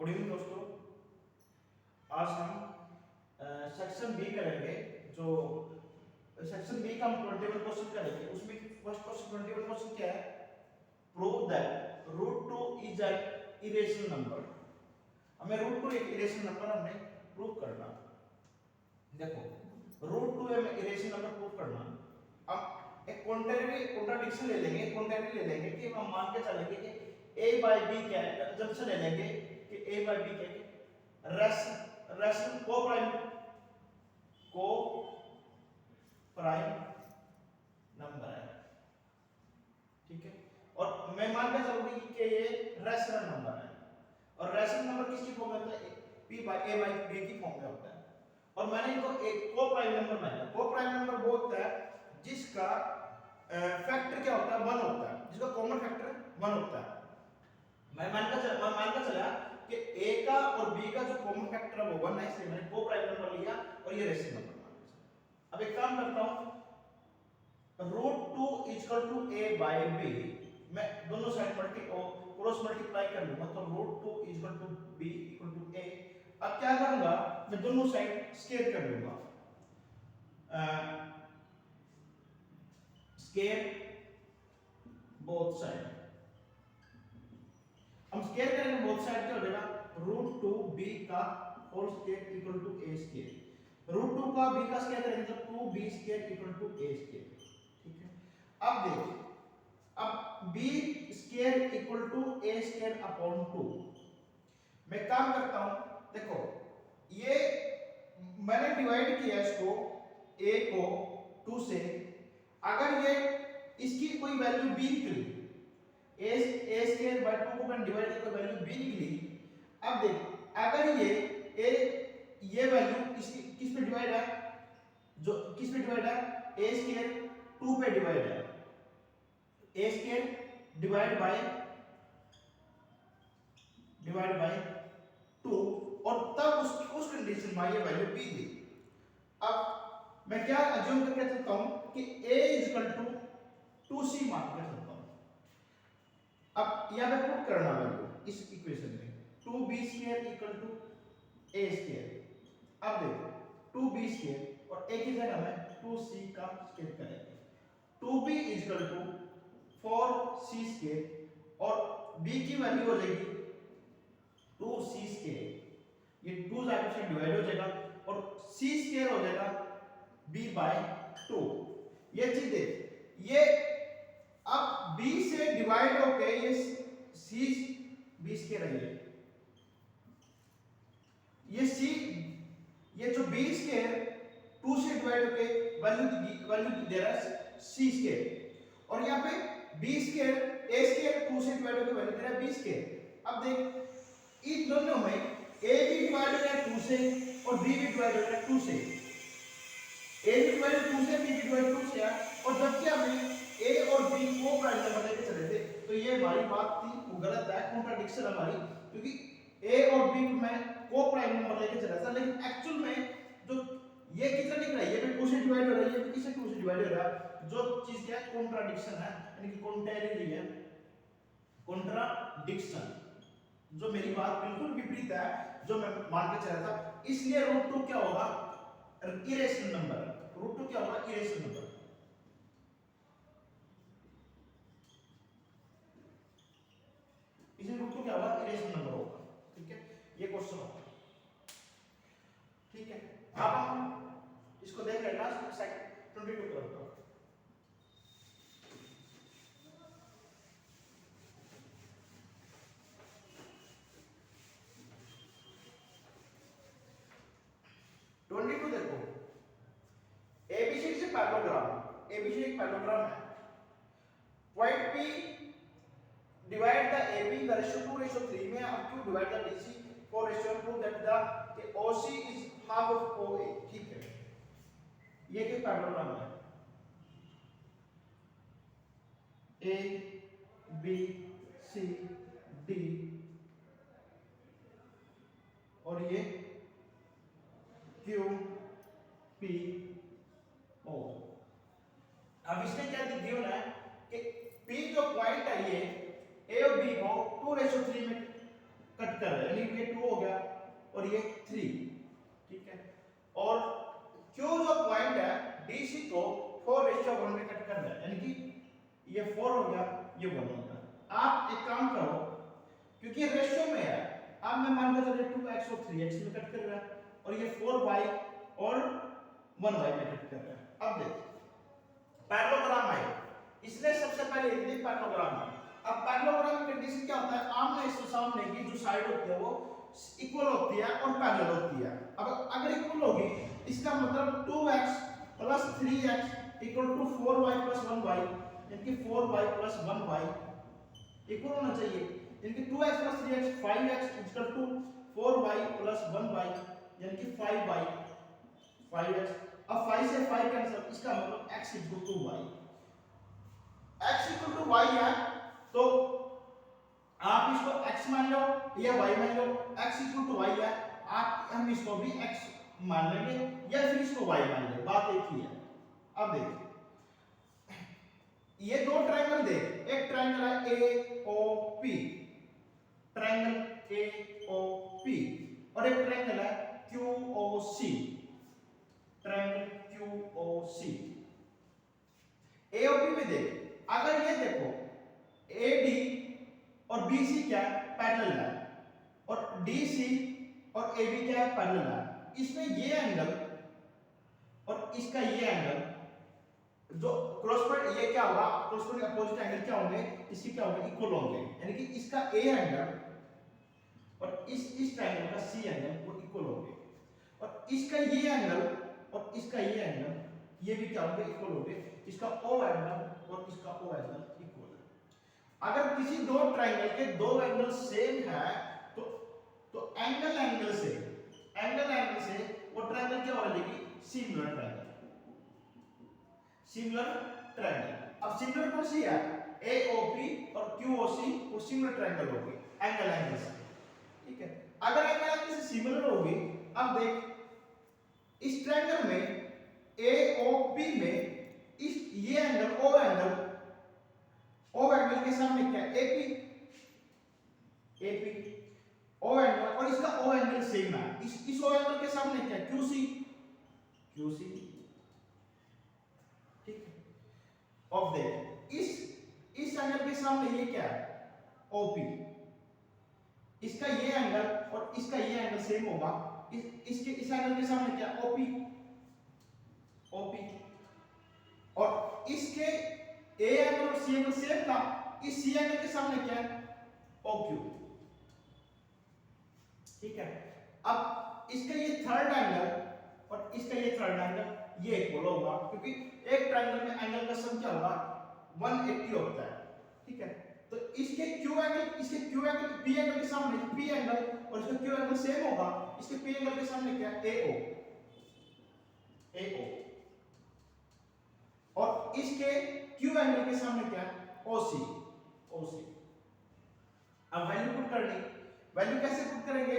Good evening दोस्तों। आज हम सेक्शन बी करेंगे। जो सेक्शन बी का हम 21 क्वेश्चन करेंगे, उसमें फर्स्ट क्वेश्चन 21 क्वेश्चन क्या है? Prove that √2 is a irrational number. हमें √2 एक इरेशनल नंबर हमने प्रूव करना। देखो √2 हमें इरेशनल नंबर प्रूव करना। अब एक कॉन्ट्राडिक्शन ले लेंगे, कॉन्ट्राडिक्ट ले लेंगे कि हम मान के चलेंगे कि a बाय b क्या है, जंक्शन ले लेंगे कि a बाय b क्या है, रेशनल को प्राइम नंबर है। ठीक है, और मैं मान के चलूंगी कि ये रेशनल नंबर है, और रेशनल नंबर किसकी फॉर्म में होता है? p by a by b की फॉर्म में होता है। और मैंने इनको एक को प्राइम नंबर माना। को प्राइम नंबर वो होता है जिसका फैक्टर क्या होता है? 1 होता है, जिसका कॉमन फैक्टर 1 होता है। मैं मान के चला कि a का और b का जो कॉमन फैक्टर है वो 1 है, इसलिए मैंने को प्राइम नंबर लिया और ये रेशनल नंबर मान लिया। अब एक काम करता हूं, √2 equal to a by b, मैं दोनों साइड क्रॉस मल्टीप्लाई कर लूंगा, तो √2 equal to b equal to a। अब क्या करूंगा, मैं दोनों साइड स्केयर कर लूंगा। स्केयर बोथ साइड, हम स्केयर करेंगे बोथ साइड, क्या हो जाएगा? √2b का whole square equal to a square. √2 का b का स्केयर करेंगे तो 2b square equal to a square. ठीक है, अब देखिए, अब b square equal to a square upon 2। मैं काम करता हूं, देखो ये मैंने डिवाइड किया इसको a को 2 से। अगर ये इसकी कोई वैल्यू b निकली, a स्क्वायर बाय 2 को मैंने डिवाइड किया, कोई वैल्यू b निकली। अब देख, अगर ये वैल्यू इसकी किस पे डिवाइड है? जो किस पे डिवाइड है? a स्क्वायर 2 पे डिवाइड है। a स्क्वायर डिवाइड बाय 2, और तब उस कंडीशन में ये वैल्यू b दी। अब मैं क्या अज्यूम करके चलता हूं कि a इक्वल टू 2c मान के चलता हूं। अब यहां पे पुट करना वैल्यू इस इक्वेशन में, 2b square equal to a square. अब देखो 2b स्क्वायर और a की जगह में 2c का स्क्वायर करेंगे, 2b equal to 4c square, और b की वैल्यू हो जाएगी 2c स्क्वायर। ये 2 जाके से डिवाइड हो जाएगा और c स्क्वायर हो जाएगा b बाय 2। ये चीज देख, ये अब b से डिवाइड होके ये c b स्क्वायर है, ये c, ये जो b स्क्वायर 2 से डिवाइड होके वैल्यू दे रहा है c स्क्वायर, और यहाँ पे b स्क्वायर a स्क्वायर 2 से डिवाइड होके वैल्यू दे रहा है b स्क्वायर। अब देख, इन दोनों में a भी डिवाइड हो रहा है 2 से और b भी डिवाइड हो रहा है 2 से। a भी डिवाइड 2 से, b भी डिवाइड 2 से है, और जबकि हमने a और b को प्राइम नंबर लेके चले थे, तो ये हमारी बात थी वो गलत है, कॉन्ट्रडिक्शन हमारी, क्योंकि a और b में को प्राइम नंबर लेके चला था, लेकिन एक्चुअल में जो ये कितना निकला है, ये भी 2 से डिवाइड हो रहा है, ये भी किससे 2 से डिवाइड हो रहा है। जो चीज क्या है? कॉन्ट्रडिक्शन है, यानी कि कॉन्ट्रेरी है, कॉन्ट्राडिक्शन। जो मेरी बात बिल्कुल विपरीत है जो मैं मान के चला था, इसलिए √2 क्या होगा? Irrational number. √2 क्या होगा? Irrational number. इसलिए √2 क्या होगा? इरेशनल नंबर होगा। ठीक है, ये क्वेश्चन होगा। ठीक है, अब हम इसको देख लेना, 22 करता हूं। देखो, एबीसी से पैरेललोग्राम, एबीसी एक पैरेललोग्राम है। Point P divide the AB the ratio 2:3 में, अब Q divide the DC 4:2 that the OC is half of OA। ठीक है, ये एक पैरेललोग्राम है, A B C D, और ये Q P O। अब इसमें क्या गिवन है कि P जो पॉइंट है, ये A और B को 2:3 में कट कट कर रहा है, यानी ये 2 हो गया और ये 3, ठीक है। और क्यू जो पॉइंट है डीसी को 4:1 में कट कर रहा है, यानी कि ये 4 हो गया, ये 1 हो गया। आप एक काम करो, क्योंकि रेशियो में है, अब मैं मान के चलिए 2x और 3x में कट कर रहा है और ये 4y और 1y में कट कर रहा है। अब देखिए पैरेललोग्राम है, इसने सबसे पहले लिख दी पैरेललोग्राम है। अब पैरेललोग्राम की कंडीशन क्या होता है, आमने सामने की जो साइड होती है वो इक्वल होती है और पैरेलल होती है। अब अगर इक्वल होगी इसका मतलब 2x + 3x = 4y + 1y, यानी कि 4y + 1y इक्वल होना चाहिए, यानी कि 2x + 3x 5x = 4y + 1y, यानी कि 5y 5x। अब 5 से 5 कैंसिल, इसका मतलब x = y, x = y है तो आप इसको x मान लो या y मान लो, x = y है, आप हम इसको भी x मान लेंगे या फिर इसको y मान लेंगे, बात एक ही है। अब देखिए ये दो ट्रायंगल देख, एक ट्रायंगल है AOP, ट्रायंगल AOP, और एक ट्रायंगल है QOC, ट्रायंगल QOC। AOP में देख, अगर ये देखो AD और BC क्या है, पैरेलल है, और DC और AB क्या है, पैरेलल है। इसमें ये एंगल और इसका ये एंगल जो क्रॉसपॉइंट, ये क्या होगा, क्रॉसपॉइंट अपोजिट एंगल क्या होंगे, इसके क्या होंगे, इक्वल होंगे, यानी कि इसका A एंगल और इस ट्रायंगल का C एंगल वो इक्वल होंगे, और इसका ये एंगल और इसका ये एंगल ये भी क्या होंगे, इक्वल होंगे। इसका O एंगल और इसका O एंगल इक्वल है। अगर किसी दो ट्रायंगल के दो एंगल सेम है तो एंगल से वो ट्रायंगल क्या हो जाएगी, सिमिलर ट्रायंगल, सिमिलर ट्रायंगल। अब सिमिलर कौन सी है, AOP और QOC, वो सिमिलर ट्रायंगल होगी एंगल से, ठीक है। अगर एंगल से सिमिलर होगी, अब देख इस ट्रायंगल में AOP में इस ये एंगल O एंगल के सामने क्या है, AP O एंगल, और इसका O एंगल सेम है, इस O एंगल के सामने क्या है, QC, ठीक है। अब देख इस एंगल के सामने ये क्या है, OP, इसका ये एंगल और इसका ये एंगल सेम होगा, इस एंगल के सामने क्या, OP, और इसके A एंगल और C एंगल सेम था, इस C एंगल के सामने क्या है, OQ, ठीक है। अब इसका ये थर्ड एंगल और इसका ये थर्ड एंगल ये इक्वल होगा, क्योंकि एक ट्रायंगल में एंगल का सम क्या होगा, 180 होता है, ठीक है। तो इसके Q एंगल P एंगल के सामने P एंगल और इसका Q एंगल सेम होगा, इसके P एंगल के सामने क्या है, AO, और इसके Q एंगल के सामने क्या है, OC। अब वैल्यू पुट करनी, वैल्यू कैसे पुट करेंगे,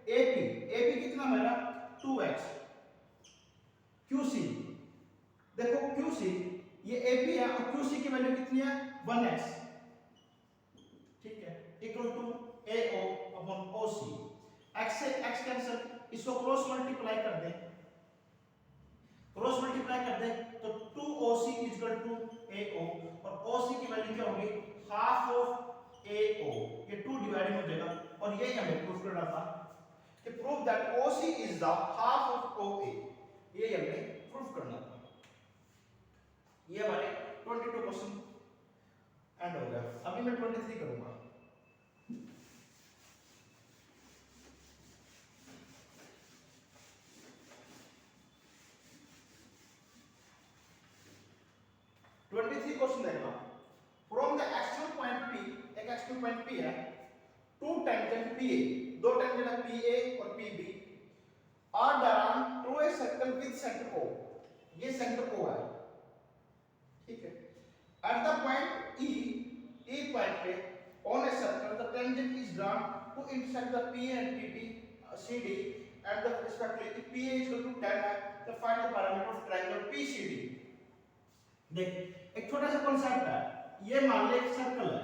AP कितना मेरा 2x, QC देखो QC ये AP है और QC की वैल्यू कितनी है, 1x, ठीक है, equal to AO upon OC। x से x कैंसिल, इसको क्रॉस मल्टीप्लाई कर दे, तो 2OC इक्वल टू AO, और OC की वैल्यू क्या होगी, हाफ ऑफ AO, ये 2 डिवाइड हो जाएगा, और ये हमें प्रूफ करना था कि prove that OC is the half of OA, ये हमें प्रूफ करना था। ये हमारे 22 क्वेश्चन एंड हो गया। अभी मैं 23 करूंगा। क्वेश्चन देखना, from the actual point P, एक एक्चुअल पॉइंट P है, टू टेंजेंट PA, दो टेंजेंट है PA और PB are drawn through a circle with centre O, ये सेंटर O है, ठीक है। At the point E point पे on a circle the tangent is drawn to intersect the PA and PP CD and the respectively PA is equal to 10 है, तो find the parameter of triangle PCD। देख एक छोटा सा concept है, ये मान ले एक सर्कल है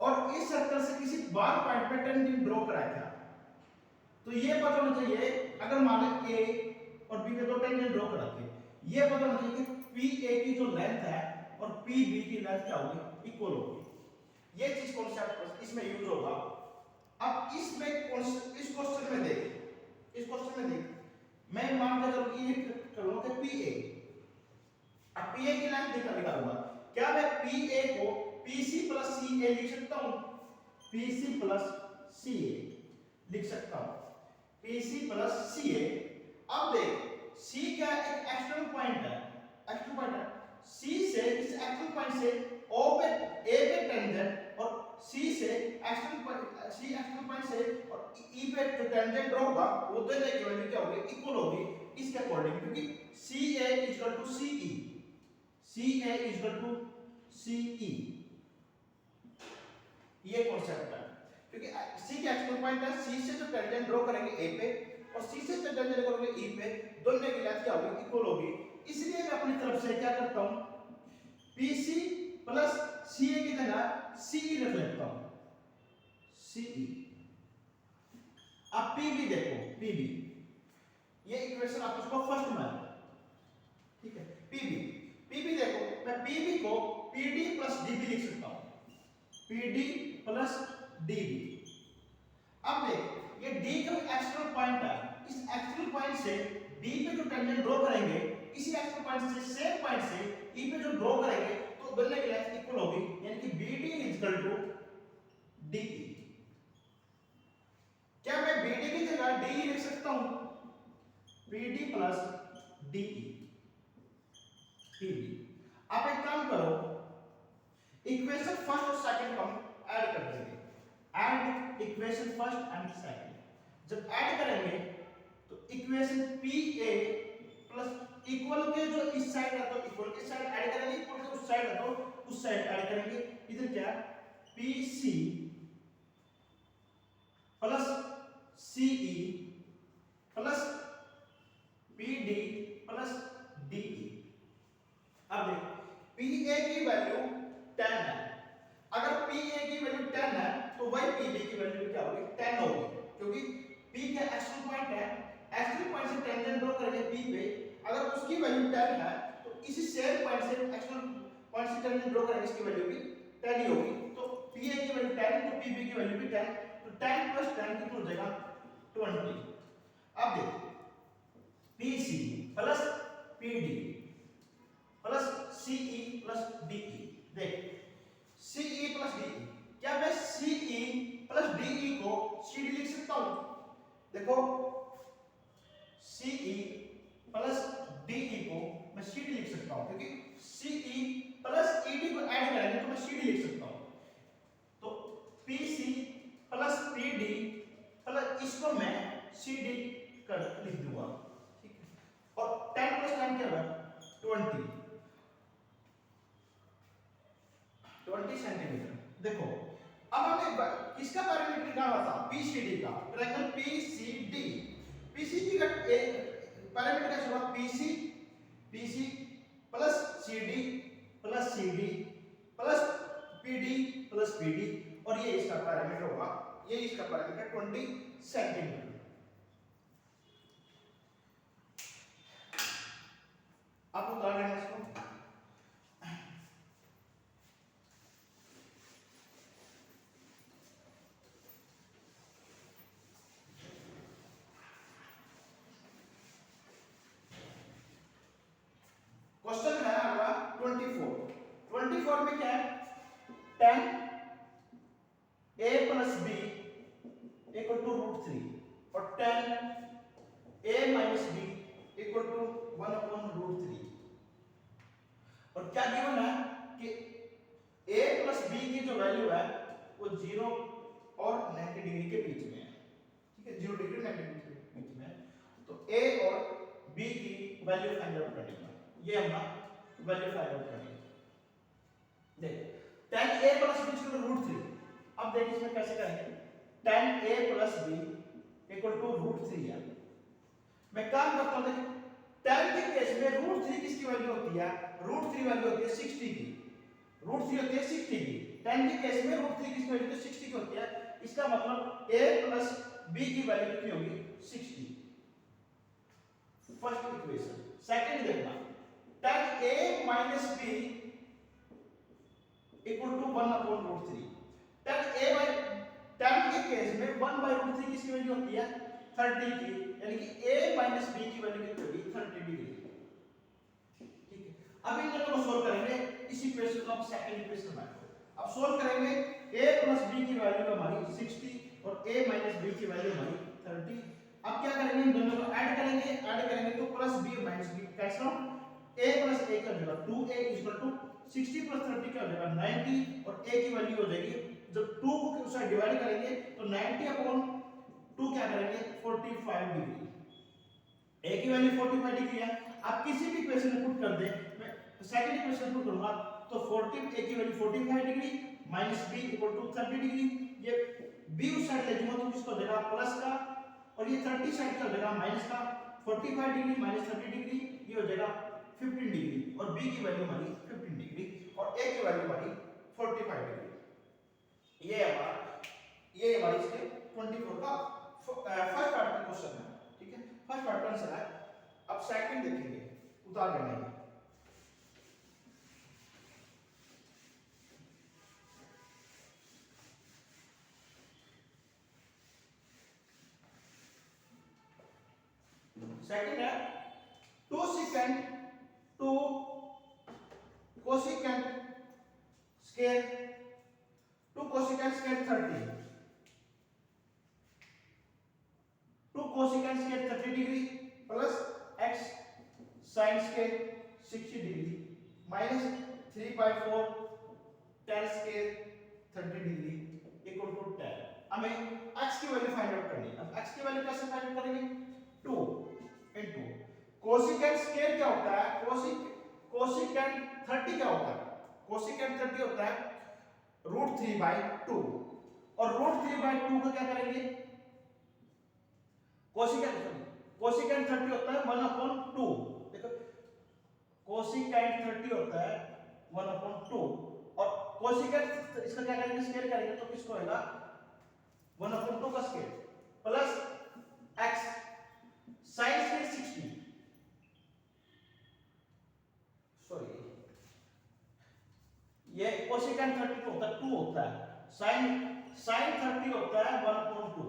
और इस सर्कल से किसी बार पॉइंट पे टेंजेंट ड्रॉ कराया था, तो ये पता होना चाहिए अगर मान लें ए और बी पे दो टेंजेंट ड्रॉ कराते हैं, ये पता होना चाहिए कि पी ए की जो लेंथ है और पी बी की लेंथ क्या होगी, इक्वल होगी। ये चीज कॉन्सेप्ट इसमें यूज होगा। अब इसमें इस क्वेश्चन में देख मैं मान के चलो कि ये करूंगा कि पी ए, अब पी ए की लेंथ निकालूंगा, क्या मैं पी ए को पी सी प्लस सी ए लिख सकता हूं, पी सी प्लस सी ए लिख सकता हूं, पी सी प्लस सी ए। अब देख सी क्या एक एक्सटर्नल पॉइंट है, सी से इस एक्सटर्नल पॉइंट से ओ पे ए पे टेंजेंट और सी से एक्सटर्नल पॉइंट से और ई पे जो टेंजेंट ड्रॉ होगा वो दोनों की वैल्यू क्या होगी, इक्वल होगी इसके अकॉर्डिंग, क्योंकि C A equal to C E, C A equal to C E, ये कॉन्सेप्ट है। क्योंकि सी के एक्सटर्नल पॉइंट है, सी से जो टेंजेंट ड्रॉ करेंगे ए पे और सी से जो टेंजेंट करेंगे ई पे, दोनों की लेंथ क्या होगी, इक्वल होगी। इसलिए मैं अपनी तरफ से क्या करता हूं, पीसी प्लस सीए की जगह सीई रख लेता हूं, सीई। अब पीबी देखो, पीबी ये इक्वेशन आप उसको फर्स्ट मान, ठीक है। पीबी देखो, मैं पीबी को पीडी प्लस डीबी लिख सकता हूं, पीडी प्लस डीबी। अब देख ये डी का एक्सटर्नल पॉइंट है, इस एक्सटर्नल पॉइंट से डी पे जो टेंजेंट ड्रॉ करेंगे, इसी एक्सटर्नल पॉइंट से सेम पॉइंट से ई पे जो ड्रॉ करेंगे तो दोनों की लेंथ इक्वल होगी, यानी कि बीडी इक्वल टू डीई। क्या मैं बीडी की जगह डीई लिख सकता हूं, बीडी प्लस डीई, पीबी। आप एक काम करो, इक्वेशन फर्स्ट और सेकंड को हम ऐड कर देंगे, add equation first and second. जब ऐड करेंगे तो equation P A plus equal के जो इस साइड है तो इक्वल के साइड ऐड करेंगे, इक्वल के उस साइड है तो उस साइड ऐड करेंगे। इधर क्या P C plus C E plus P D plus D E. अब देखो पी ए की वैल्यू 10 है, अगर पी ए की वैल्यू 10 है तो वही पी बी की वैल्यू क्या होगी, 10 होगी, क्योंकि पी का एक्सटर्नल पॉइंट है, एक्सटर्नल पॉइंट से टेंजेंट ड्रॉ करेंगे पी पे, अगर उसकी वैल्यू 10 है तो इसी सेम पॉइंट से एक्सटर्नल पॉइंट से टेंजेंट ड्रॉ करेंगे, इसकी वैल्यू भी 10 ही होगी। तो पी ए की वैल्यू 10 तो पी बी की वैल्यू भी 10, तो 10 प्लस 10 कितना हो जाएगा, 20। अब देखो P C plus P D plus CE plus DE. देख सीई प्लस डीई, क्या मैं सीई प्लस डीई को सीडी लिख सकता हूं, देखो सीई प्लस डीई को मैं सीडी लिख सकता हूं, क्योंकि सीई प्लस ईडी को ऐड करेंगे तो मैं सीडी लिख सकता हूं। तो पीसी प्लस पीडी प्लस इसको मैं सीडी कर लिख दूंगा, ठीक है। और 10 प्लस 10 क्या होगा, 20 सेंटीमीटर। देखो अब हमने किसका पैरामीटर निकाला था, पीसीडी का, ट्रायंगल पीसीडी। पीसीडी का पैरामीटर कैसे होगा, PC plus CD plus CD plus PD plus PD, और ये इसका पैरामीटर होगा, ये इसका पैरामीटर 20 सेंटीमीटर। आप उतार लेना इसको। क्वेश्चन है अगला 24 में क्या है, 10 a plus b equal to √3 और 10 a minus b equal to 1/√3। और क्या गिवन है कि a प्लस b की जो वैल्यू है वो 0 और 90 डिग्री के बीच में है, ठीक है, 0 डिग्री 90 डिग्री के बीच में है। तो a और b की वैल्यू फाइंड आउट करेंगे, ये हम वैल्यू फाइंड आउट करेंगे। देख 10a plus b equal to √3। अब देख इसमें कैसे करेंगे, 10a plus b equal to √3 है। मैं काम करता हूं, देख 10 के केस में √3 किसकी वैल्यू होती है, √3 वैल्यू होती है 60 की, √3 होती है 60 की, tan के केस में √3 की वैल्यू तो 60 की होती है, इसका मतलब a प्लस b की वैल्यू कितनी होगी 60। First equation. सेकंड देखना tan a minus b equal to 1/√3। tan के केस में 1/√3 किसकी वैल्यू होती है 30 की, यानी कि a minus b की वैल्यू कितनी होगी 30 डिग्री। ठीक है, अब इन दोनों को सोल्व करेंगे, इस इक्वेशन को हम सेकंड इक्वेशन में अब सोल्व करेंगे। a plus b की वैल्यू हमारी 60 और a minus b की वैल्यू हमारी 30। अब क्या करेंगे, इन दोनों को ऐड करेंगे तो plus b minus b cancel out, a plus a क्या हो जाएगा 2a इक्वल टू 60 plus 30 क्या हो जाएगा 90 और a की वैल्यू हो जाएगी, जब 2 को उस साइड डिवाइड करेंगे तो 90 अपॉन 2 क्या करेंगे 45 डिग्री। a की वैल्यू 45 डिग्री है। आप किसी भी इक्वेशन में पुट कर दें, मैं सेकंड इक्वेशन पुट करूंगा तो 40 a की value 45 degree minus b equal to 30 degree. ये b उस साइड ले जाऊंगा तो किसको देगा प्लस का, और ये 30 साइड क्या हो जाएगा माइनस का। 45 डिग्री माइनस 30 डिग्री ये हो जाएगा 15 डिग्री, और b की वैल्यू हमारी 15 डिग्री और a की वैल्यू हमारी 45 डिग्री। ये हमारी इसके 24 का फर्स्ट पार्ट का क्वेश्चन है। ठीक है, फर्स्ट पार्ट का आंसर है। अब सेकंड देखेंगे, उतार लेना है। सेकंड है 2 secant 2 cosecant square 2 cosecant square 30, 2 cosecant square 30 degree plus x sin square 60 degree minus 3/4 tan square 30 degree equal to 10। हमें x की वैल्यू फाइंड आउट करनी है। अब x की वैल्यू कैसे फाइंड आउट करेंगे, 2 into कोसिकेंट स्क्वायर क्या होता है, कोसिकेंट 30 क्या होता है, कोसिकेंट 30 होता है √3/2 और √3/2 को क्या करेंगे, कोसिकेंट 30 होता है 1/2। देखो कोसिकेंट 30 होता है 1/2 और कोसिकेंट इसका क्या करेंगे स्क्वायर करेंगे तो किसको आएगा 1/2 का square plus x sin square 60, sorry ये कोसिकेंट 30 होता है 2 होता है, sin 30 होता है 1/2।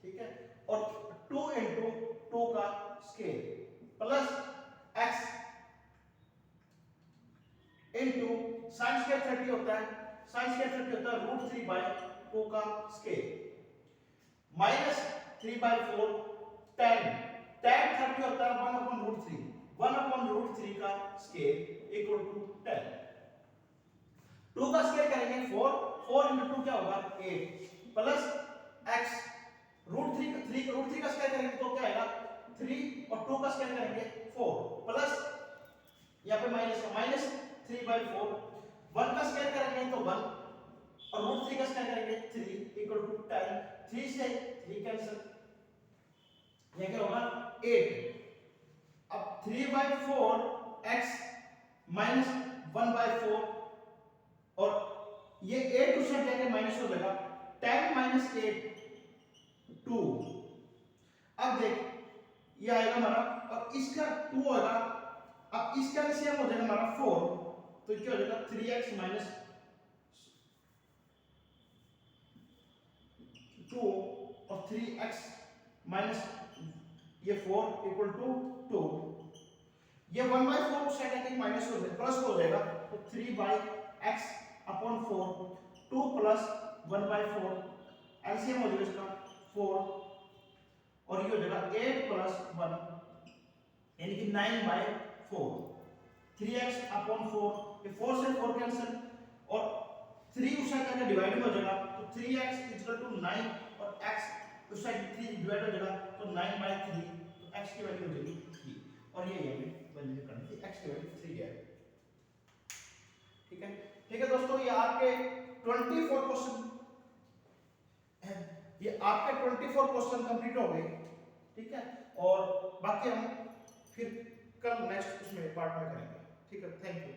ठीक है, और 2 into 2 का square plus x into sin square 30 होता है √3/2 का स्क्वायर माइनस 3/4 tan 30 होता है 1/√3 का स्क्वायर इक्वल टू 10। 2 का स्क्वायर करेंगे 4 into 2 क्या होगा 8 प्लस x √3 का स्क्वायर करेंगे तो क्या आएगा 3 और 2 का स्क्वायर करेंगे 4 प्लस यहाँ पे माइनस 3/4 1 का स्क्वायर करेंगे तो 1 और √3 का स्क्वायर करेंगे 3 इक्वल टू 10। 3 से 3 कैंसिल, यह क्या होगा 8। अब 3/4 x माइनस 1/4 और ये 8 उस साइड जाके माइनस हो जाएगा 10 माइनस 8 2। अब देख ये आएगा हमारा और इसका 2 होगा, अब इसका सेम हो जाएगा हमारा 4 तो क्या हो जाएगा 3x माइनस 2 और 3x माइनस ये 4 इक्वल टू 2। ये 1/4 उस साइड जाके माइनस हो जाएगा प्लस हो जाएगा तो 3/x अपॉन 4 2 प्लस 1/4 एलसीएम हो जाएगा इसका 4 और ये हो जाएगा 8 प्लस 1 यानी कि 9/4 3x अपॉन 4 ये 4 से 4 कैंसिल और 3 उस साइड जाके डिवाइड हो जाएगा तो 3x इक्वल टू 9 और x उस साइड 3 डिवाइड हो जाएगा तो 9/3 तो x की वैल्यू हो जाएगी 3 और ये वैल्यू करनी थी x की वैल्यू 3 है। ठीक है दोस्तों, ये आपके 24 क्वेश्चन ये आपके 24 क्वेश्चन कंप्लीट हो गए। ठीक है, और बाकी हम फिर कल नेक्स्ट उसमें पार्ट में करेंगे। ठीक है, थैंक यू।